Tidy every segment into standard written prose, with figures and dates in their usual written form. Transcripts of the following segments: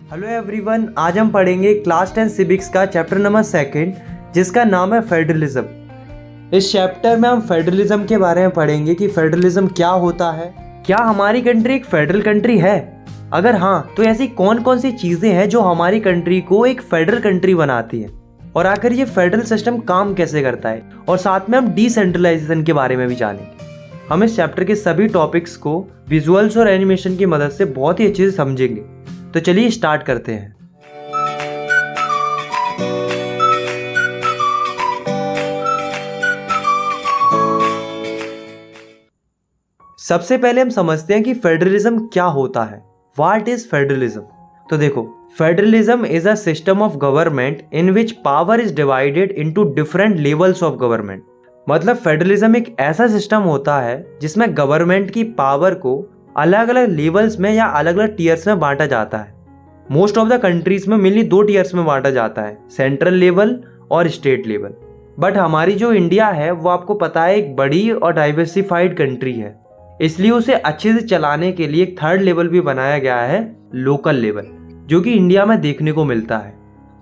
Hello everyone, आज हम पढ़ेंगे क्लास 10 सिविक्स का चैप्टर नंबर 2 जिसका नाम है फेडरलिज्म। इस चैप्टर में हम फेडरलिज्म के बारे में पढ़ेंगे कि फेडरलिज्म क्या होता है, क्या हमारी कंट्री एक फेडरल कंट्री है, अगर हाँ तो ऐसी कौन कौन सी चीज़ें हैं जो हमारी कंट्री को एक फेडरल कंट्री बनाती है, और आखिर ये फेडरल सिस्टम काम कैसे करता है, और साथ में हम डिसेंट्रलाइजेशन के बारे में भी जानेंगे। हम इस चैप्टर के सभी टॉपिक्स को विजुअल्स और एनिमेशन की मदद से बहुत ही अच्छे से समझेंगे। तो चलिए स्टार्ट करते हैं। सबसे पहले हम समझते हैं कि फेडरलिज्म क्या होता है। What is federalism? तो देखो, federalism is a system of government in which power is divided into different levels of government. मतलब फेडरलिज्म एक ऐसा सिस्टम होता है जिसमें गवर्नमेंट की पावर को अलग अलग लेवल्स में या अलग अलग टीयर्स में बांटा जाता है। मोस्ट ऑफ द कंट्रीज में मेनली 2 टीयर्स में बांटा जाता है, सेंट्रल लेवल और स्टेट लेवल। बट हमारी जो इंडिया है वो आपको पता है एक बड़ी और डाइवर्सिफाइड कंट्री है, इसलिए उसे अच्छे से चलाने के लिए एक 3rd लेवल भी बनाया गया है, लोकल लेवल, जो कि इंडिया में देखने को मिलता है।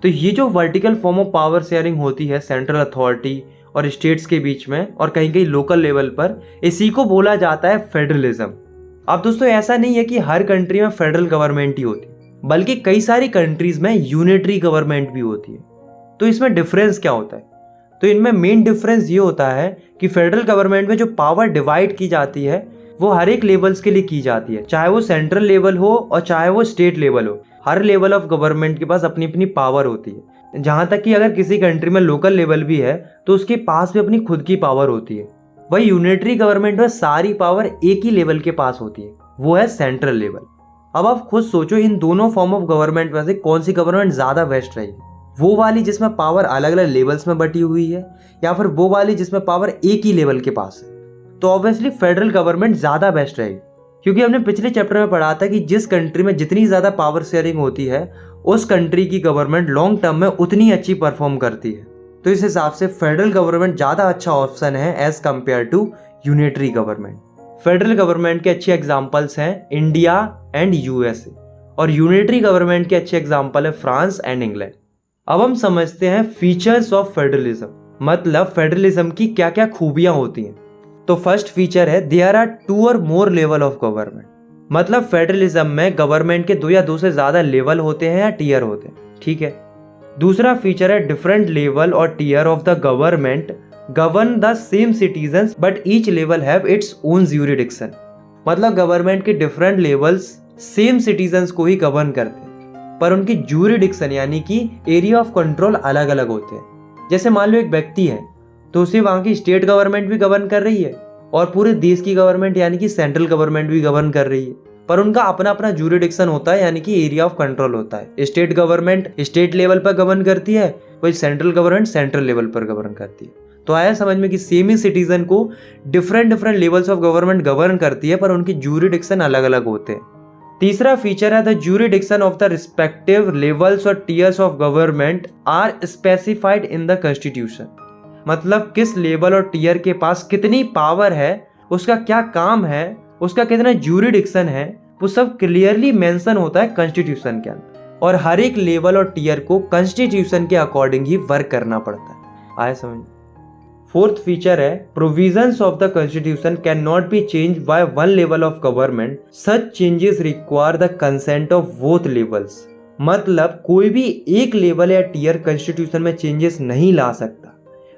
तो ये जो vertical form of power sharing होती है सेंट्रल अथॉरिटी और स्टेट्स के बीच में और कहीं कहीं लोकल लेवल पर, इसी को बोला जाता है फेडरलिज्म। अब दोस्तों ऐसा नहीं है कि हर कंट्री में फेडरल गवर्नमेंट ही होती है, बल्कि कई सारी कंट्रीज में यूनिटरी गवर्नमेंट भी होती है। तो इसमें डिफरेंस क्या होता है? तो इनमें मेन डिफरेंस ये होता है कि फेडरल गवर्नमेंट में जो पावर डिवाइड की जाती है वो हर एक लेवल्स के लिए की जाती है, चाहे वो सेंट्रल लेवल हो और चाहे वो स्टेट लेवल हो। हर लेवल ऑफ गवर्नमेंट के पास अपनी अपनी पावर होती है। जहाँ तक कि अगर किसी कंट्री में लोकल लेवल भी है तो उसके पास भी अपनी खुद की पावर होती है। वही यूनिटरी गवर्नमेंट में सारी पावर एक ही लेवल के पास होती है, वो है सेंट्रल लेवल। अब आप खुद सोचो, इन दोनों फॉर्म ऑफ गवर्नमेंट में से कौन सी गवर्नमेंट ज़्यादा बेस्ट रहेगी? वो वाली जिसमें पावर अलग अलग लेवल्स में बटी हुई है, या फिर वो वाली जिसमें पावर एक ही लेवल के पास है? तो ऑब्वियसली फेडरल गवर्नमेंट ज़्यादा बेस्ट रहेगी, क्योंकि हमने पिछले चैप्टर में पढ़ा था कि जिस कंट्री में जितनी ज़्यादा पावर शेयरिंग होती है उस कंट्री की गवर्नमेंट लॉन्ग टर्म में उतनी अच्छी परफॉर्म करती है। तो इस हिसाब से फेडरल गवर्नमेंट ज़्यादा अच्छा ऑप्शन है as compare to unitary government. Federal government के अच्छे एग्जाम्पल्स हैं इंडिया एंड यूएसए, और यूनिटरी गवर्नमेंट के अच्छे एग्जाम्पल है फ्रांस एंड इंग्लैंड। अब हम समझते हैं फीचर्स ऑफ फेडरलिज्म, मतलब फेडरलिज्म की क्या क्या खूबियां होती हैं। तो फर्स्ट फीचर है देयर आर 2 और मोर लेवल ऑफ गवर्नमेंट। मतलब फेडरलिज्म में गवर्नमेंट के 2 या 2 से ज्यादा लेवल होते हैं या टीयर होते हैं, ठीक है। दूसरा फीचर है डिफरेंट लेवल और tier of the government govern the same citizens but each level have its own jurisdiction. मतलब गवर्नमेंट के डिफरेंट लेवल्स सेम सिटीजन्स को ही गवर्न करते हैं, पर उनकी ज्यूरिडिक्शन यानी कि एरिया ऑफ कंट्रोल अलग अलग होते हैं। जैसे मान लो एक व्यक्ति है तो उसे वहाँ की स्टेट गवर्नमेंट भी गवर्न कर रही है और पूरे देश की गवर्नमेंट यानी कि सेंट्रल गवर्नमेंट भी गवर्न कर रही है, पर उनका अपना अपना ज्यूरिडिक्शन होता है यानी कि एरिया ऑफ कंट्रोल होता है। स्टेट गवर्नमेंट स्टेट लेवल पर गवर्न करती है, वही सेंट्रल गवर्नमेंट सेंट्रल लेवल पर गवर्न करती है। तो आया समझ में कि सेम ही सिटीजन को different levels of government govern करती है, पर उनकी ज्यूरिडिक्शन अलग अलग होते हैं। तीसरा फीचर है the jurisdiction of the respective levels और tiers of government are specified in the constitution. मतलब किस लेवल और टीयर के पास कितनी पावर है, उसका क्या काम है, उसका कितना ज्यूरिडिक्शन है, वो सब क्लियरली मेंशन होता है कॉन्स्टिट्यूशन के अंदर, और हर एक लेवल और टीयर को कॉन्स्टिट्यूशन के अकॉर्डिंग ही वर्क करना पड़ता है। आया समझ। फोर्थ फीचर है provisions of the constitution can not be change by one level of government, such changes require the consent of both levels. मतलब कोई भी एक लेवल या टीयर कॉन्स्टिट्यूशन में चेंजेस नहीं ला सकता।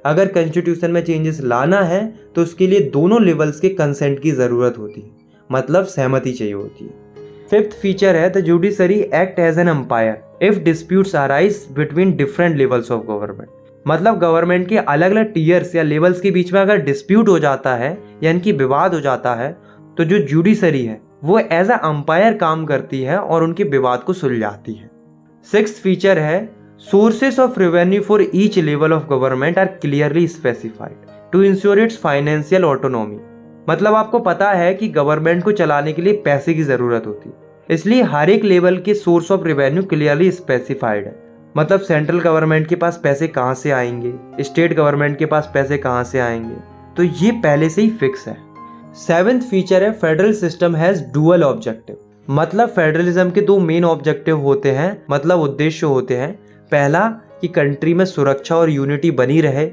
अगर कॉन्स्टिट्यूशन में चेंजेस लाना है तो उसके लिए दोनों लेवल्स के कंसेंट की जरूरत होती है, मतलब सहमति चाहिए होती है। फिफ्थ फीचर है the judiciary act as an umpire if disputes arise between different levels of government. मतलब गवर्नमेंट के अलग अलग टीयर्स या लेवल्स के बीच में अगर डिस्प्यूट हो जाता है यानी कि विवाद हो जाता है, तो जो जुडिशरी है वो एज अ अंपायर काम करती है और उनके विवाद को सुलझाती है। सिक्स्थ फीचर है sources of revenue for each level of government are clearly specified to ensure its financial autonomy. मतलब आपको पता है कि गवर्नमेंट को चलाने के लिए पैसे की जरूरत होती है, इसलिए हर एक लेवल के source of revenue clearly specified है। मतलब सेंट्रल गवर्नमेंट के पास पैसे कहाँ से आएंगे, स्टेट गवर्नमेंट के पास पैसे कहाँ से आएंगे, तो ये पहले से ही फिक्स है। सेवेंथ फीचर है federal system has dual objective. मतलब फेडरलिज्म के दो मेन ऑब्जेक्टिव होते हैं, मतलब उद्देश्य होते हैं। पहला कि कंट्री में सुरक्षा और यूनिटी बनी रहे,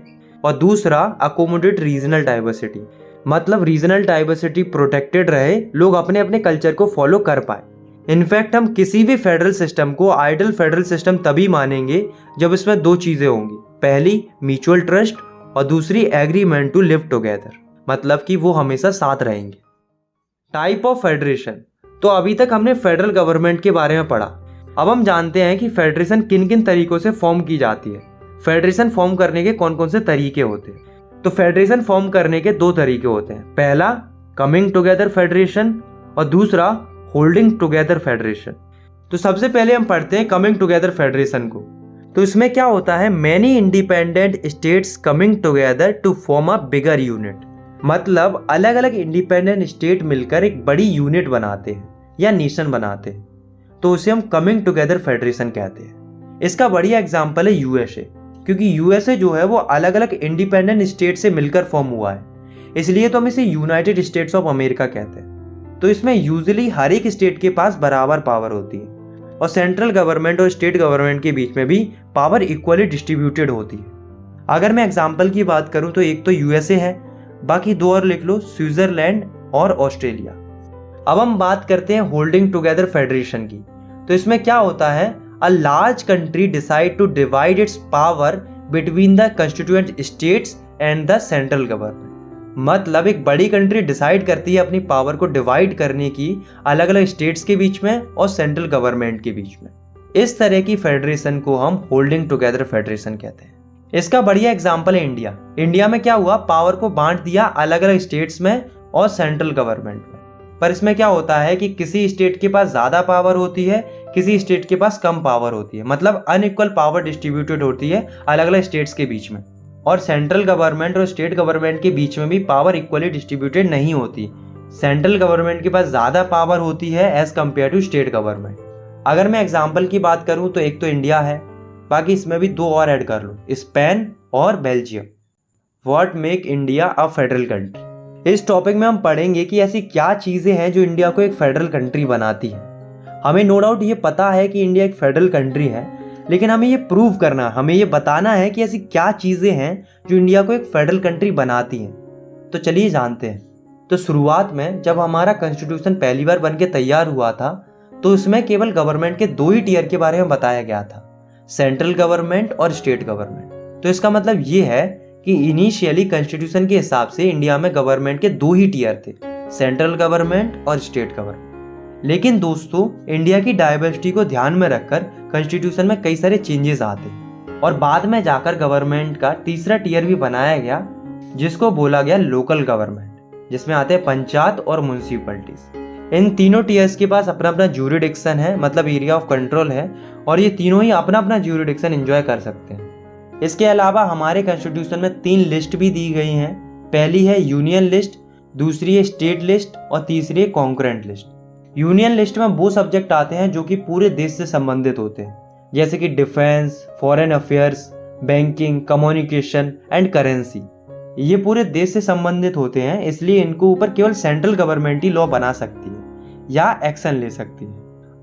और दूसरा अकोमोडेट रीजनल डाइवर्सिटी, मतलब रीजनल डाइवर्सिटी प्रोटेक्टेड रहे, लोग अपने अपने कल्चर को फॉलो कर पाए। इनफैक्ट हम किसी भी फेडरल सिस्टम को आइडियल फेडरल सिस्टम तभी मानेंगे जब इसमें दो चीजें होंगी, पहली म्यूचुअल ट्रस्ट और दूसरी एग्रीमेंट टू लिव टुगेदर, मतलब कि वो हमेशा साथ रहेंगे। टाइप ऑफ फेडरेशन, तो अभी तक हमने फेडरल गवर्नमेंट के बारे में पढ़ा। अब हम जानते हैं कि फेडरेशन किन किन तरीकों से फॉर्म की जाती है, फेडरेशन फॉर्म करने के कौन कौन से तरीके होते हैं। तो फेडरेशन फॉर्म करने के दो तरीके होते हैं, पहला कमिंग टुगेदर फेडरेशन और दूसरा होल्डिंग टुगेदर फेडरेशन। तो सबसे पहले हम पढ़ते हैं कमिंग टुगेदर फेडरेशन को। तो इसमें क्या होता है, many independent states coming together to form a bigger unit, मतलब अलग अलग इंडिपेंडेंट स्टेट मिलकर एक बड़ी यूनिट बनाते हैं या नेशन बनाते हैं, तो उसे हम कमिंग टुगेदर फेडरेशन कहते हैं। इसका बढ़िया एग्जांपल है यूएसए, क्योंकि यूएसए जो है वो अलग अलग इंडिपेंडेंट स्टेट से मिलकर फॉर्म हुआ है, इसलिए तो हम इसे यूनाइटेड स्टेट्स ऑफ अमेरिका कहते हैं। तो इसमें यूजुअली हर एक स्टेट के पास बराबर पावर होती है, और सेंट्रल गवर्नमेंट और स्टेट गवर्नमेंट के बीच में भी पावर इक्वली डिस्ट्रीब्यूटेड होती है। अगर मैं एग्जांपल की बात करूं तो एक तो यूएसए है, बाकी दो और लिख लो, स्विट्जरलैंड और ऑस्ट्रेलिया। अब हम बात करते हैं होल्डिंग टुगेदर फेडरेशन की। तो इसमें क्या होता है, a large country decide to divide its power between the constituent states and the central government, मतलब एक बड़ी कंट्री डिसाइड करती है अपनी पावर को डिवाइड करने की अलग अलग स्टेट्स के बीच में और सेंट्रल गवर्नमेंट के बीच में। इस तरह की फेडरेशन को हम होल्डिंग टुगेदर फेडरेशन कहते हैं। इसका बढ़िया एग्जांपल है इंडिया। इंडिया में क्या हुआ, पावर को बांट दिया अलग अलग स्टेट्स में और सेंट्रल गवर्नमेंट में, पर इसमें क्या होता है कि किसी स्टेट के पास ज्यादा पावर होती है, किसी स्टेट के पास कम पावर होती है, मतलब अनइक्वल पावर डिस्ट्रीब्यूटेड होती है अलग अलग स्टेट्स के बीच में। और सेंट्रल गवर्नमेंट और स्टेट गवर्नमेंट के बीच में भी पावर इक्वली डिस्ट्रीब्यूटेड नहीं होती, सेंट्रल गवर्नमेंट के पास ज्यादा पावर होती है as compare to state government. अगर मैं एग्जाम्पल की बात करूं तो एक तो इंडिया है, बाकी इसमें भी दो और ऐड कर लो, स्पेन और Belgium. What make India a federal country, इस टॉपिक में हम पढ़ेंगे कि ऐसी क्या चीजें हैं जो इंडिया को एक फेडरल कंट्री बनाती है। हमें नो डाउट ये पता है कि इंडिया एक फेडरल कंट्री है, लेकिन हमें ये प्रूव करना, हमें ये बताना है कि ऐसी क्या चीजें हैं जो इंडिया को एक फेडरल कंट्री बनाती हैं। तो चलिए जानते हैं। तो शुरुआत में जब हमारा कॉन्स्टिट्यूशन पहली बार बनके तैयार हुआ था, तो इसमें केवल गवर्नमेंट के दो ही टीयर के बारे में बताया गया था, सेंट्रल गवर्नमेंट और स्टेट गवर्नमेंट। तो इसका मतलब ये है कि इनिशियली कॉन्स्टिट्यूशन के हिसाब से इंडिया में गवर्नमेंट के दो ही टीयर थे, सेंट्रल गवर्नमेंट और स्टेट गवर्नमेंट। लेकिन दोस्तों, इंडिया की डाइवर्सिटी को ध्यान में रखकर कॉन्स्टिट्यूशन में कई सारे चेंजेस आते और बाद में जाकर गवर्नमेंट का तीसरा टीयर भी बनाया गया, जिसको बोला गया लोकल गवर्नमेंट, जिसमें आते हैं पंचायत और म्युनिसिपैलिटीज। इन तीनों टीयर्स के पास अपना अपना ज्यूरिडिक्शन है, मतलब एरिया ऑफ कंट्रोल है, और ये तीनों ही अपना अपना ज्यूरिडिक्शन एंजॉय कर सकते हैं। इसके अलावा हमारे कॉन्स्टिट्यूशन में 3 लिस्ट भी दी गई हैं। पहली है यूनियन लिस्ट, दूसरी है स्टेट लिस्ट और तीसरी है कॉन्करेंट लिस्ट। यूनियन लिस्ट में वो सब्जेक्ट आते हैं जो कि पूरे देश से संबंधित होते हैं, जैसे कि defence, foreign affairs, banking, communication and currency. ये पूरे देश से संबंधित होते हैं, इसलिए इनको ऊपर केवल सेंट्रल गवर्नमेंट ही लॉ बना सकती है या एक्शन ले सकती है।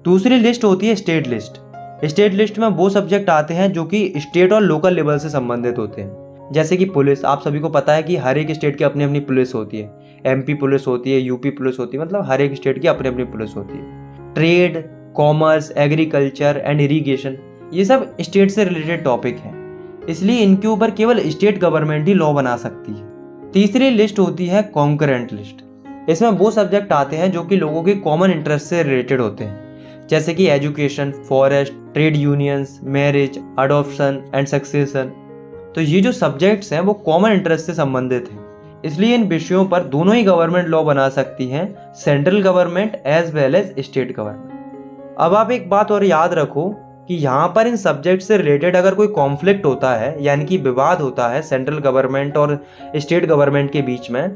दूसरी लिस्ट होती है स्टेट लिस्ट। स्टेट लिस्ट में वो सब्जेक्ट आते हैं जो कि स्टेट और लोकल लेवल से संबंधित होते हैं, जैसे कि पुलिस। आप सभी को पता है कि हर एक स्टेट की अपनी अपनी पुलिस होती है, एमपी पुलिस होती है, यूपी पुलिस होती है, मतलब हर एक स्टेट की अपनी अपनी पुलिस होती है। Trade, commerce, agriculture and irrigation, ये सब स्टेट से रिलेटेड टॉपिक हैं, इसलिए इनके ऊपर केवल स्टेट गवर्नमेंट ही लॉ बना सकती है। तीसरी लिस्ट होती है कॉन्करेंट लिस्ट। इसमें वो सब्जेक्ट आते हैं जो कि लोगों के कॉमन इंटरेस्ट से रिलेटेड होते हैं, जैसे कि education, forest, trade unions, marriage, adoption and succession. तो ये जो सब्जेक्ट्स हैं वो कॉमन इंटरेस्ट से संबंधित हैं, इसलिए इन विषयों पर दोनों ही गवर्नमेंट लॉ बना सकती हैं, central government as well as state government. अब आप एक बात और याद रखो कि यहाँ पर इन सब्जेक्ट से रिलेटेड अगर कोई कॉन्फ्लिक्ट होता है, यानी कि विवाद होता है सेंट्रल गवर्नमेंट और स्टेट गवर्नमेंट के बीच में,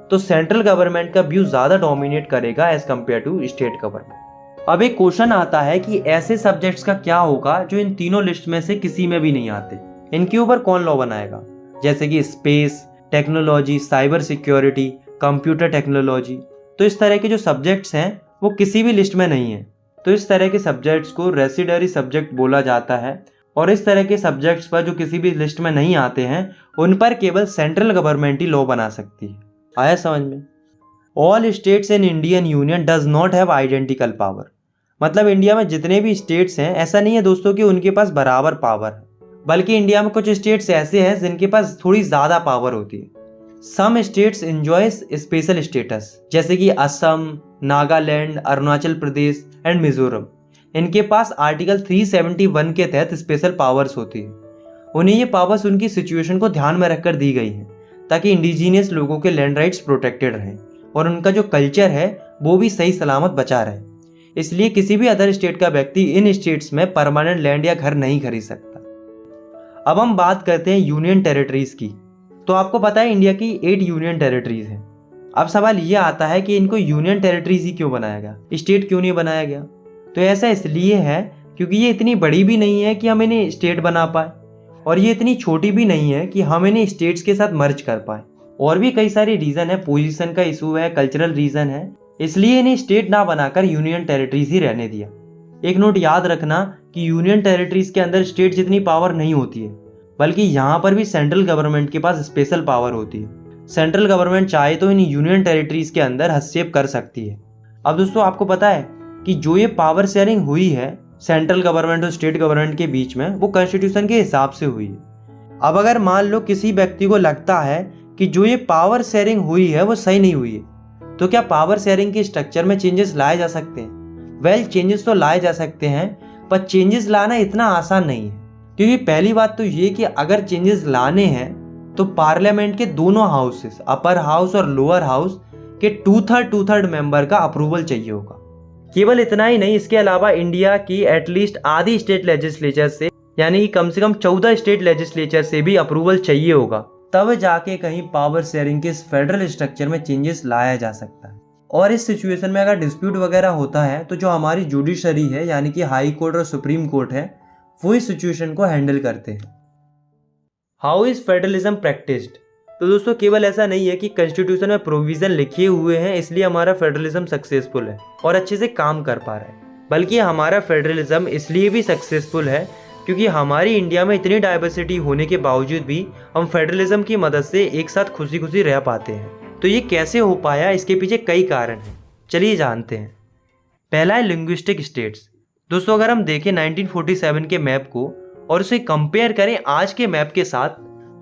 तो सेंट्रल गवर्नमेंट का व्यू ज़्यादा डोमिनेट करेगा as compare to state government. अब एक क्वेश्चन आता है कि ऐसे सब्जेक्ट्स का क्या होगा जो इन तीनों लिस्ट में से किसी में भी नहीं आते, इनके ऊपर कौन लॉ बनाएगा, जैसे कि space, technology, cyber security, computer technology. तो इस तरह के जो सब्जेक्ट्स हैं वो किसी भी लिस्ट में नहीं है। तो इस तरह के सब्जेक्ट्स को रेसिडरी सब्जेक्ट बोला जाता है और इस तरह के सब्जेक्ट्स पर जो किसी भी लिस्ट में नहीं आते हैं उन पर केवल सेंट्रल गवर्नमेंट ही लॉ बना सकती है। आया समझ में? All states in Indian union does not have identical power. मतलब इंडिया में जितने भी स्टेट्स हैं ऐसा नहीं है दोस्तों कि उनके पास बराबर पावर है, बल्कि इंडिया में कुछ स्टेट्स ऐसे हैं जिनके पास थोड़ी ज़्यादा पावर होती है। Some states enjoy special status, जैसे कि असम, नागालैंड, अरुणाचल प्रदेश एंड मिजोरम। इनके पास आर्टिकल 371 के तहत स्पेशल पावर्स होती है। उन्हें ये पावर्स उनकी सिचुएशन को ध्यान में रखकर दी गई हैं ताकि इंडिजीनियस लोगों के लैंड राइट्स प्रोटेक्टेड रहें और उनका जो कल्चर है वो भी सही सलामत बचा रहे। इसलिए किसी भी अदर स्टेट का व्यक्ति इन स्टेट्स में परमानेंट लैंड या घर नहीं खरीद सकता। अब हम बात करते हैं यूनियन टेरिटरीज की। तो आपको पता है इंडिया की 8 यूनियन टेरिटरीज हैं। अब सवाल ये आता है कि इनको यूनियन टेरिटरीज ही क्यों बनाया गया, स्टेट क्यों नहीं बनाया गया? तो ऐसा इसलिए है क्योंकि ये इतनी बड़ी भी नहीं है कि हम इन्हें स्टेट बना पाए और ये इतनी छोटी भी नहीं है कि हम इन्हें स्टेट्स के साथ मर्ज कर पाए। और भी कई सारे रीज़न है, पोजीशन का इशू है, कल्चरल रीज़न है, इसलिए इन्हें स्टेट ना बनाकर यूनियन टेरिटरीज ही रहने दिया। एक नोट याद रखना कि यूनियन टेरिटरीज के अंदर स्टेट जितनी पावर नहीं होती है, बल्कि यहाँ पर भी सेंट्रल गवर्नमेंट के पास स्पेशल पावर होती है। सेंट्रल गवर्नमेंट चाहे तो इन यूनियन टेरिटरीज के अंदर हस्तक्षेप कर सकती है। अब दोस्तों आपको पता है कि जो ये पावर शेयरिंग हुई है सेंट्रल गवर्नमेंट और स्टेट गवर्नमेंट के बीच में, वो कॉन्स्टिट्यूशन के हिसाब से हुई है। अब अगर मान लो किसी व्यक्ति को लगता है कि जो ये पावर शेयरिंग हुई है वो सही नहीं हुई है, तो क्या पावर शेयरिंग के स्ट्रक्चर में चेंजेस लाए जा सकते हैं? वेल, चेंजेस तो लाए जा सकते हैं, पर चेंजेस लाना इतना आसान नहीं है। क्योंकि पहली बात तो ये कि अगर चेंजेस लाने हैं तो पार्लियामेंट के दोनों हाउसेस, अपर हाउस और लोअर हाउस के 2/3 मेंबर का अप्रूवल चाहिए होगा। केवल इतना ही नहीं, इसके अलावा इंडिया की एटलीस्ट आधी स्टेट लेजिस्लेचर से, यानी कि कम से कम 14 स्टेट लेजिस्लेचर से भी अप्रूवल चाहिए होगा, तब जाके कहीं पावर शेयरिंग के फेडरल स्ट्रक्चर में चेंजेस लाया जा सकता है। और इस सिचुएशन में अगर डिस्प्यूट वगैरह होता है तो जो हमारी जुडिशरी है, यानी कि हाई कोर्ट और सुप्रीम कोर्ट है, वो इस सिचुएशन को हैंडल करते हैं। How is federalism practised? तो दोस्तों केवल ऐसा नहीं है कि कॉन्स्टिट्यूशन में प्रोविजन लिखे हुए हैं इसलिए हमारा फेडरलिज्म सक्सेसफुल है और अच्छे से काम कर पा रहा है, बल्कि हमारा फेडरलिज्म इसलिए भी सक्सेसफुल है क्योंकि हमारी इंडिया में इतनी डाइवर्सिटी होने के बावजूद भी हम फेडरलिज्म की मदद से एक साथ खुशी खुशी रह पाते हैं। तो ये कैसे हो पाया, इसके पीछे कई कारण हैं, चलिए जानते हैं। पहला है लिंग्विस्टिक स्टेट्स। दोस्तों अगर हम देखें 1947 के मैप को और उसे कंपेयर करें आज के मैप के साथ,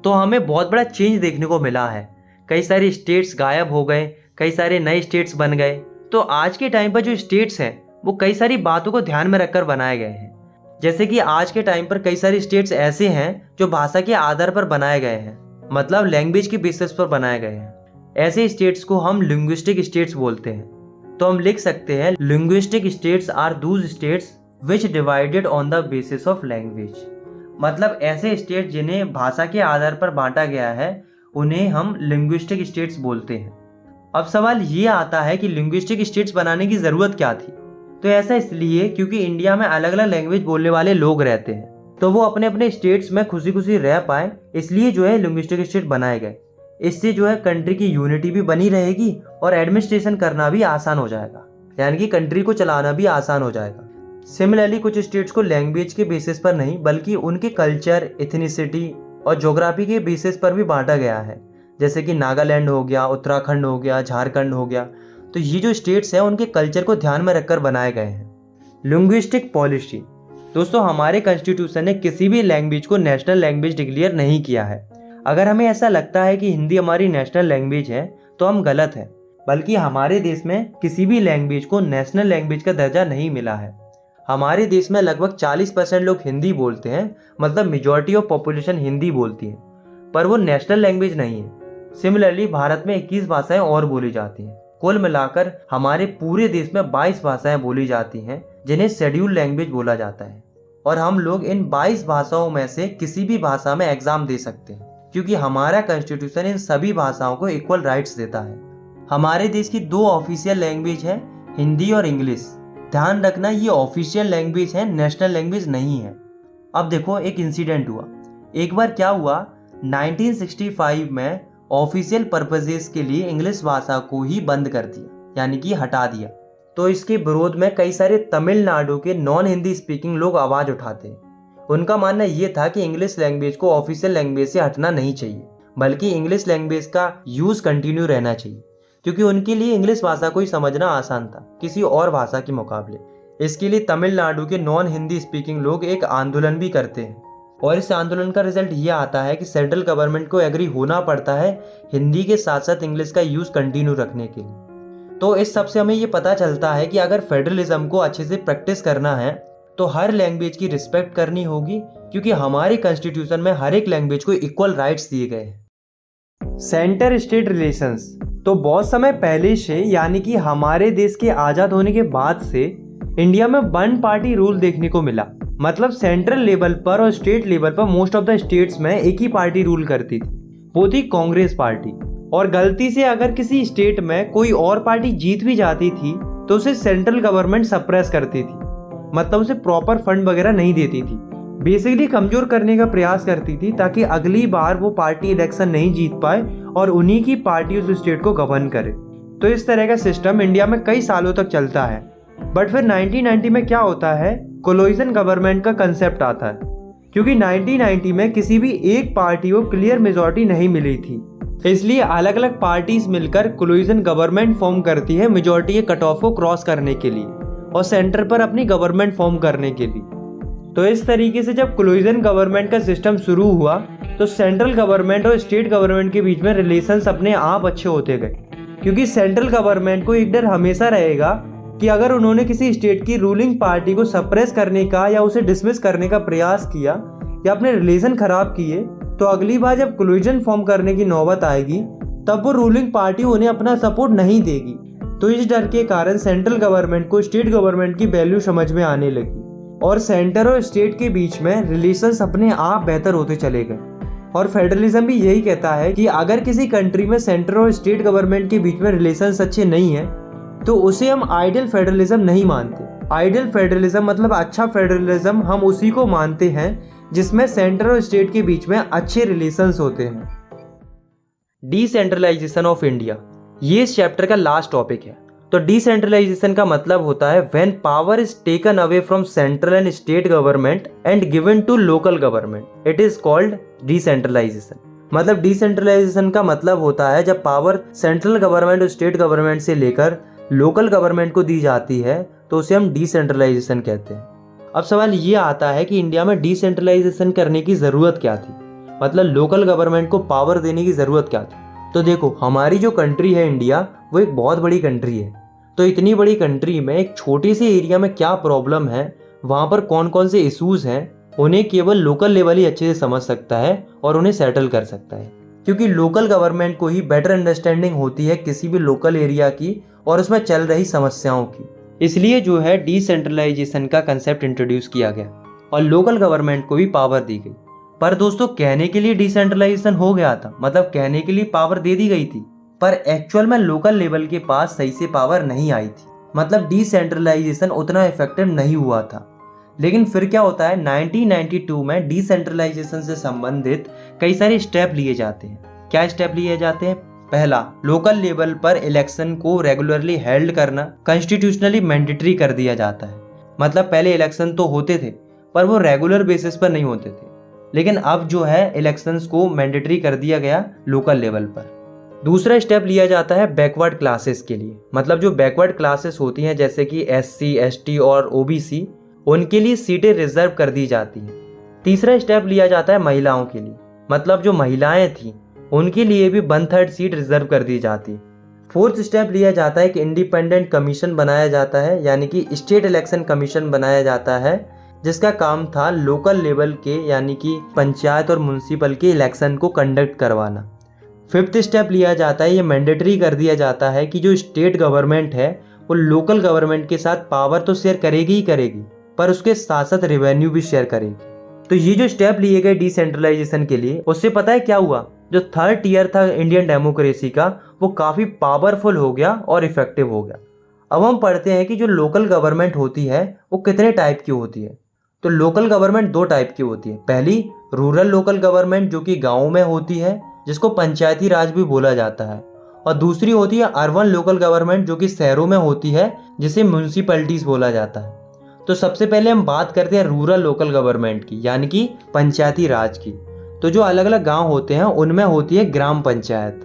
तो हमें बहुत बड़ा चेंज देखने को मिला है। कई सारे स्टेट्स गायब हो गए, कई सारे नए स्टेट्स बन गए। तो आज के टाइम पर जो स्टेट्स हैं वो कई सारी बातों को ध्यान में रखकर बनाए गए हैं। जैसे कि आज के टाइम पर कई सारे स्टेट्स ऐसे हैं जो भाषा के आधार पर बनाए गए हैं, मतलब लैंग्वेज के बेसिस पर बनाए गए हैं। ऐसे स्टेट्स को हम लिंग्विस्टिक स्टेट्स बोलते हैं। तो हम लिख सकते हैं linguistic states are those states which divided on the basis of language. मतलब ऐसे स्टेट जिन्हें भाषा के आधार पर बांटा गया है उन्हें हम लिंग्विस्टिक स्टेट्स बोलते हैं। अब सवाल ये आता है कि लिंग्विस्टिक स्टेट्स बनाने की ज़रूरत क्या थी? तो ऐसा इसलिए क्योंकि इंडिया में अलग अलग लैंग्वेज बोलने वाले लोग रहते हैं, तो वो अपने अपने स्टेट्स में खुशी खुशी रह पाए, इसलिए जो है लिंग्विस्टिक स्टेट बनाए गए। इससे जो है कंट्री की यूनिटी भी बनी रहेगी और एडमिनिस्ट्रेशन करना भी आसान हो जाएगा, यानी कि कंट्री को चलाना भी आसान हो जाएगा। सिमिलरली कुछ स्टेट्स को लैंग्वेज के बेसिस पर नहीं बल्कि उनके कल्चर, एथनिसिटी और ज्योग्राफी के बेसिस पर भी बांटा गया है। जैसे कि नागालैंड हो गया, उत्तराखंड हो गया, झारखंड हो गया। तो ये जो स्टेट्स हैं उनके कल्चर को ध्यान में रखकर बनाए गए हैं। Linguistic policy. दोस्तों हमारे कॉन्स्टिट्यूशन ने किसी भी लैंग्वेज को नेशनल लैंग्वेज डिक्लेयर नहीं किया है। अगर हमें ऐसा लगता है कि हिंदी हमारी नेशनल लैंग्वेज है तो हम गलत हैं, बल्कि हमारे देश में किसी भी लैंग्वेज को नेशनल लैंग्वेज का दर्जा नहीं मिला है। हमारे देश में लगभग 40% लोग हिंदी बोलते हैं, मतलब मेजॉरिटी ऑफ पॉपुलेशन हिंदी बोलती है, पर वो नेशनल लैंग्वेज नहीं है। सिमिलरली भारत में 21 भाषाएं और बोली जाती हैं। कुल मिलाकर हमारे पूरे देश में 22 भाषाएं बोली जाती हैं जिन्हें शेड्यूल लैंग्वेज बोला जाता है। और हम लोग इन 22 भाषाओं में से किसी भी भाषा में एग्जाम दे सकते हैं, क्योंकि हमारा कॉन्स्टिट्यूशन इन सभी भाषाओं को इक्वल राइट्स देता है। हमारे देश की 2 ऑफिशियल लैंग्वेज है, हिंदी और इंग्लिश। ध्यान रखना ये ऑफिशियल लैंग्वेज है, नेशनल लैंग्वेज नहीं है। अब देखो एक इंसिडेंट हुआ। एक बार क्या हुआ, 1965 में ऑफिशियल पर्पजेस के लिए इंग्लिश भाषा को ही बंद कर दिया, यानी कि हटा दिया। तो इसके विरोध में कई सारे तमिलनाडु के नॉन हिंदी स्पीकिंग लोग आवाज़ उठाते हैं। उनका मानना ये था कि इंग्लिश लैंग्वेज को ऑफिशियल लैंग्वेज से हटना नहीं चाहिए, बल्कि इंग्लिश लैंग्वेज का यूज़ कंटिन्यू रहना चाहिए, क्योंकि उनके लिए इंग्लिश भाषा को ही समझना आसान था किसी और भाषा के मुकाबले। इसके लिए तमिलनाडु के नॉन हिंदी स्पीकिंग लोग एक आंदोलन भी करते हैं, और इस आंदोलन का रिजल्ट ये आता है कि सेंट्रल गवर्नमेंट को एग्री होना पड़ता है हिंदी के साथ साथ इंग्लिश का यूज़ कंटिन्यू रखने के लिए। तो इस सब से हमें ये पता चलता है कि अगर फेडरलिज्म को अच्छे से प्रैक्टिस करना है तो हर लैंग्वेज की रिस्पेक्ट करनी होगी, क्योंकि हमारे कॉन्स्टिट्यूशन में हर एक लैंग्वेज को इक्वल राइट्स दिए गए हैं। सेंटर स्टेट रिलेशंस, तो बहुत समय पहले से यानी कि हमारे देश के आज़ाद होने के बाद से इंडिया में वन पार्टी रूल देखने को मिला। मतलब सेंट्रल लेवल पर और स्टेट लेवल पर मोस्ट ऑफ द स्टेट्स में एक ही पार्टी रूल करती थी, वो थी कांग्रेस पार्टी। और गलती से अगर किसी स्टेट में कोई और पार्टी जीत भी जाती थी तो उसे सेंट्रल गवर्नमेंट सप्रेस करती थी, मतलब उसे प्रॉपर फंड वगैरह नहीं देती थी। बेसिकली कमजोर करने का प्रयास करती थी ताकि अगली बार वो पार्टी इलेक्शन नहीं जीत पाए और उन्हीं की पार्टी उस स्टेट को गवर्न करे। तो इस तरह का सिस्टम इंडिया में कई सालों तक चलता है। बट फिर 1990 में क्या होता है, कोलिशन गवर्नमेंट का कंसेप्ट आता है, क्योंकि 1990 में किसी भी एक पार्टी को क्लियर मेजॉरिटी नहीं मिली थी, इसलिए अलग अलग पार्टीज मिलकर कोलिशन गवर्नमेंट फॉर्म करती है मेजॉरिटी के कट ऑफ को क्रॉस करने के लिए और सेंटर पर अपनी गवर्नमेंट फॉर्म करने के लिए। तो इस तरीके से जब कोलिशन गवर्नमेंट का सिस्टम शुरू हुआ तो सेंट्रल गवर्नमेंट और स्टेट गवर्नमेंट के बीच में रिलेशंस अपने आप अच्छे होते गए, क्योंकि सेंट्रल गवर्नमेंट को एक डर हमेशा रहेगा कि अगर उन्होंने किसी स्टेट की रूलिंग पार्टी को सप्रेस करने का या उसे डिसमिस करने का प्रयास किया या अपने रिलेशन खराब किए, तो अगली बार जब कोलिशन फॉर्म करने की नौबत आएगी तब वो रूलिंग पार्टी उन्हें अपना सपोर्ट नहीं देगी। तो इस डर के कारण सेंट्रल गवर्नमेंट को स्टेट गवर्नमेंट की वैल्यू समझ में आने लगी और सेंटर और स्टेट के बीच में रिलेशंस अपने आप बेहतर होते चले गए। और फेडरलिज्म भी यही कहता है कि अगर किसी कंट्री में सेंटर और स्टेट गवर्नमेंट के बीच में रिलेशंस अच्छे नहीं है तो उसे हम आइडियल फेडरलिज्म नहीं मानते। आइडियल फेडरलिज्म मतलब अच्छा फेडरलिज्म हम उसी को मानते हैं जिसमें सेंटर और स्टेट के बीच में अच्छे रिलेशंस होते हैं। डिसेंट्रलाइजेशन ऑफ इंडिया, ये इस चैप्टर का लास्ट टॉपिक है। तो डिसेंट्रलाइजेशन का मतलब होता है when power is taken away from central and state government and given to local government, it is called decentralisation. मतलब डिसेंट्रलाइजेशन का मतलब होता है जब पावर सेंट्रल गवर्नमेंट और स्टेट गवर्नमेंट से लेकर लोकल गवर्नमेंट को दी जाती है तो उसे हम डिसेंट्रलाइजेशन कहते हैं। अब सवाल ये आता है कि इंडिया में डिसेंट्रलाइजेशन करने की ज़रूरत क्या थी, मतलब लोकल गवर्नमेंट को पावर देने की ज़रूरत क्या थी। तो देखो, हमारी जो कंट्री है इंडिया, वो एक बहुत बड़ी कंट्री है। तो इतनी बड़ी कंट्री में एक छोटे से एरिया में क्या प्रॉब्लम है, वहाँ पर कौन कौन से इशूज़ हैं, उन्हें केवल लोकल लेवल ही अच्छे से समझ सकता है और उन्हें सेटल कर सकता है, क्योंकि लोकल गवर्नमेंट को ही बेटर अंडरस्टैंडिंग होती है किसी भी लोकल एरिया की और उसमें चल रही समस्याओं की। इसलिए जो है डिसेंट्रलाइजेशन का कंसेप्ट इंट्रोड्यूस किया गया और लोकल गवर्नमेंट को भी पावर दी गई। पर दोस्तों, कहने के लिए डिसेंट्रलाइजेशन हो गया था, मतलब कहने के लिए पावर दे दी गई थी, पर एक्चुअल में लोकल लेवल के पास सही से पावर नहीं आई थी। मतलब डिसेंट्रलाइजेशन उतना इफेक्टिव नहीं हुआ था। लेकिन फिर क्या होता है, 1992 में डिसेंट्रलाइजेशन से संबंधित कई सारे स्टेप लिए जाते हैं। क्या स्टेप लिए जाते हैं? पहला, लोकल लेवल पर इलेक्शन को रेगुलरली हेल्ड करना कॉन्स्टिट्यूशनली मैंडेटरी कर दिया जाता है। मतलब पहले इलेक्शन तो होते थे पर वो रेगुलर बेसिस पर नहीं होते थे, लेकिन अब जो है इलेक्शंस को मैंडेटरी कर दिया गया लोकल लेवल पर। दूसरा स्टेप लिया जाता है बैकवर्ड क्लासेस के लिए, मतलब जो बैकवर्ड क्लासेस होती हैं जैसे कि SC, ST और OBC, उनके लिए सीटें रिजर्व कर दी जाती हैं। तीसरा स्टेप लिया जाता है महिलाओं के लिए, मतलब जो महिलाएं थीं उनके लिए भी 1/3 सीट रिजर्व कर दी जाती है। फोर्थ स्टेप लिया जाता है कि इंडिपेंडेंट कमीशन बनाया जाता है, यानी कि स्टेट इलेक्शन कमीशन बनाया जाता है, जिसका काम था लोकल लेवल के यानी कि पंचायत और म्युनिसिपल के इलेक्शन को कंडक्ट करवाना। फिफ्थ स्टेप लिया जाता है, ये मैंडेटरी कर दिया जाता है कि जो स्टेट गवर्नमेंट है वो लोकल गवर्नमेंट के साथ पावर तो शेयर करेगी ही करेगी, पर उसके साथ साथ रेवेन्यू भी शेयर करेगी। तो ये जो स्टेप लिए गए डिसेंट्रलाइजेशन के लिए, उससे पता है क्या हुआ, जो थर्ड टियर था इंडियन डेमोक्रेसी का वो काफ़ी पावरफुल हो गया और इफेक्टिव हो गया। अब हम पढ़ते हैं कि जो लोकल गवर्नमेंट होती है वो कितने टाइप की होती है। तो लोकल गवर्नमेंट 2 टाइप की होती है। पहली, रूरल लोकल गवर्नमेंट, जो कि गाँव में होती है, जिसको पंचायती राज भी बोला जाता है। और दूसरी होती है अर्बन लोकल गवर्नमेंट, जो कि शहरों में होती है, जिसे म्यूनिसिपैलिटीज बोला जाता है। तो सबसे पहले हम बात करते हैं रूरल लोकल गवर्नमेंट की, यानी कि पंचायती राज की। तो जो अलग अलग गांव होते हैं उनमें होती है ग्राम पंचायत।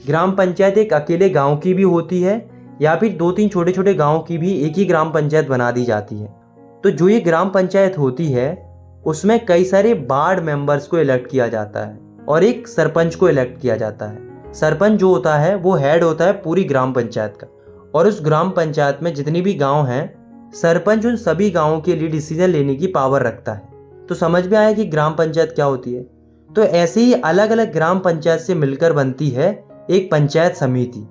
ग्राम पंचायत एक अकेले गांव की भी होती है या फिर 2-3 छोटे छोटे गांव की भी एक ही ग्राम पंचायत बना दी जाती है। तो जो ये ग्राम पंचायत होती है उसमें कई सारे वार्ड मेंबर्स को इलेक्ट किया जाता है और एक सरपंच को इलेक्ट किया जाता है। सरपंच जो होता है वो हेड होता है पूरी ग्राम पंचायत का, और उस ग्राम पंचायत में जितनी भी गांव हैं, सरपंच उन सभी गांवों के लिए डिसीजन लेने की पावर रखता है। तो समझ में आया कि ग्राम पंचायत क्या होती है। तो ऐसे ही अलग अलग ग्राम पंचायत से मिलकर बनती है एक पंचायत समिति,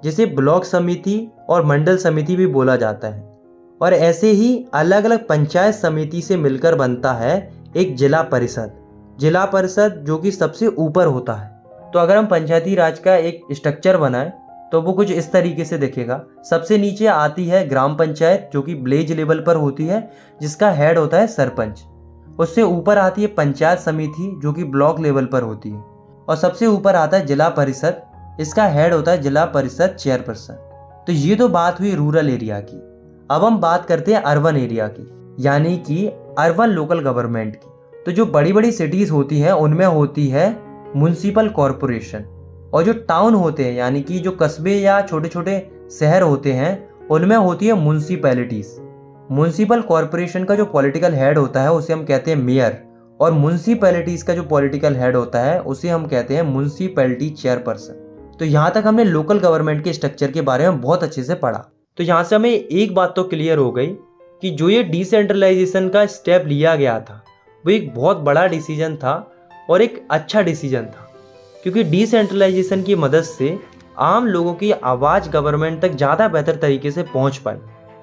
जिसे ब्लॉक समिति और मंडल समिति भी बोला जाता है। और ऐसे ही अलग अलग पंचायत समिति से मिलकर बनता है एक जिला परिषद। जिला परिषद जो कि सबसे ऊपर होता है। तो अगर हम पंचायती राज का एक स्ट्रक्चर बनाएं तो वो कुछ इस तरीके से दिखेगा। सबसे नीचे आती है ग्राम पंचायत, जो कि विलेज लेवल पर होती है, जिसका हेड होता है सरपंच। उससे ऊपर आती है पंचायत समिति, जो कि ब्लॉक लेवल पर होती है, और सबसे ऊपर आता है जिला परिषद, इसका हेड होता है जिला परिषद चेयरपर्सन। तो ये तो बात हुई रूरल एरिया की। अब हम बात करते हैं अर्बन एरिया की, यानी कि अर्बन लोकल गवर्नमेंट की। तो जो बड़ी बड़ी सिटीज होती हैं उनमें होती है म्युनिसिपल कॉरपोरेशन, और जो टाउन होते हैं यानी कि जो कस्बे या छोटे छोटे शहर होते हैं उनमें होती है म्युनिसिपैलिटीज। म्युनिसिपल कॉरपोरेशन का जो पॉलिटिकल हेड होता है उसे हम कहते हैं मेयर, और म्युनिसिपैलिटीज का जो पॉलिटिकल हेड होता है उसे हम कहते हैं म्युनिसिपैलिटी चेयरपर्सन। तो यहाँ तक हमने लोकल गवर्नमेंट के स्ट्रक्चर के बारे में बहुत अच्छे से पढ़ा। तो यहाँ से हमें एक बात तो क्लियर हो गई कि जो ये डिसेंट्रलाइजेशन का स्टेप लिया गया था वो एक बहुत बड़ा डिसीजन था और एक अच्छा डिसीजन था, क्योंकि डिसेंट्रलाइजेशन की मदद से आम लोगों की आवाज़ गवर्नमेंट तक ज़्यादा बेहतर तरीके से पहुंच पाई।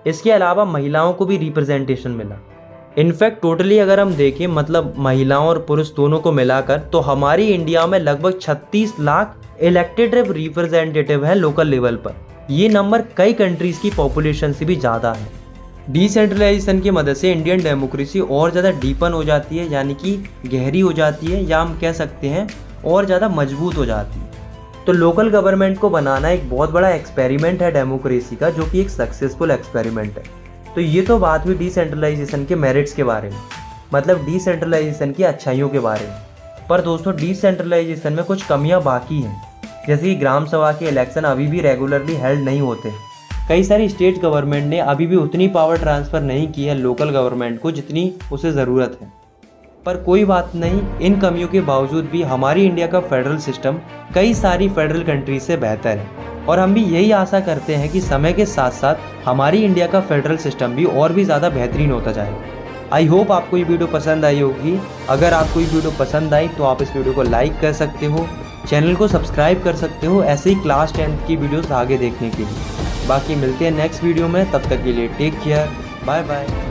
इसके अलावा महिलाओं को भी रिप्रेजेंटेशन मिला। इनफैक्ट टोटली अगर हम देखें, मतलब महिलाओं और पुरुष दोनों को मिलाकर, तो हमारी इंडिया में लगभग 36 लाख इलेक्टेड रिप्रेजेंटेटिव हैं लोकल लेवल पर। ये नंबर कई कंट्रीज की पॉपुलेशन से भी ज़्यादा है। डिसेंट्रलाइजेशन की मदद से इंडियन डेमोक्रेसी और ज़्यादा डीपन हो जाती है, यानी कि गहरी हो जाती है, या हम कह सकते हैं और ज़्यादा मजबूत हो जाती है। तो लोकल गवर्नमेंट को बनाना एक बहुत बड़ा एक्सपेरिमेंट है डेमोक्रेसी का, जो कि एक सक्सेसफुल एक्सपेरिमेंट है। तो ये तो बात हुई डिसेंट्रलाइजेशन के मेरिट्स के बारे में, मतलब डिसेंट्रलाइजेशन की अच्छाइयों के बारे में। पर दोस्तों, डिसेंट्रलाइजेशन में कुछ कमियां बाकी हैं, जैसे कि ग्राम सभा के इलेक्शन अभी भी रेगुलरली हेल्ड नहीं होते। कई सारी स्टेट गवर्नमेंट ने अभी भी उतनी पावर ट्रांसफ़र नहीं की है लोकल गवर्नमेंट को जितनी उसे ज़रूरत है। पर कोई बात नहीं, इन कमियों के बावजूद भी हमारी इंडिया का फेडरल सिस्टम कई सारी फेडरल कंट्रीज से बेहतर है, और हम भी यही आशा करते हैं कि समय के साथ साथ हमारी इंडिया का फेडरल सिस्टम भी और भी ज़्यादा बेहतरीन होता जाएगा। आई होप आपको ये वीडियो पसंद आई होगी। अगर आपको ये वीडियो पसंद आई तो आप इस वीडियो को लाइक कर सकते हो, चैनल को सब्सक्राइब कर सकते हो ऐसे ही क्लास 10th की वीडियोस आगे देखने के लिए। बाकी मिलते हैं नेक्स्ट वीडियो में, तब तक के लिए टेक केयर, बाय बाय।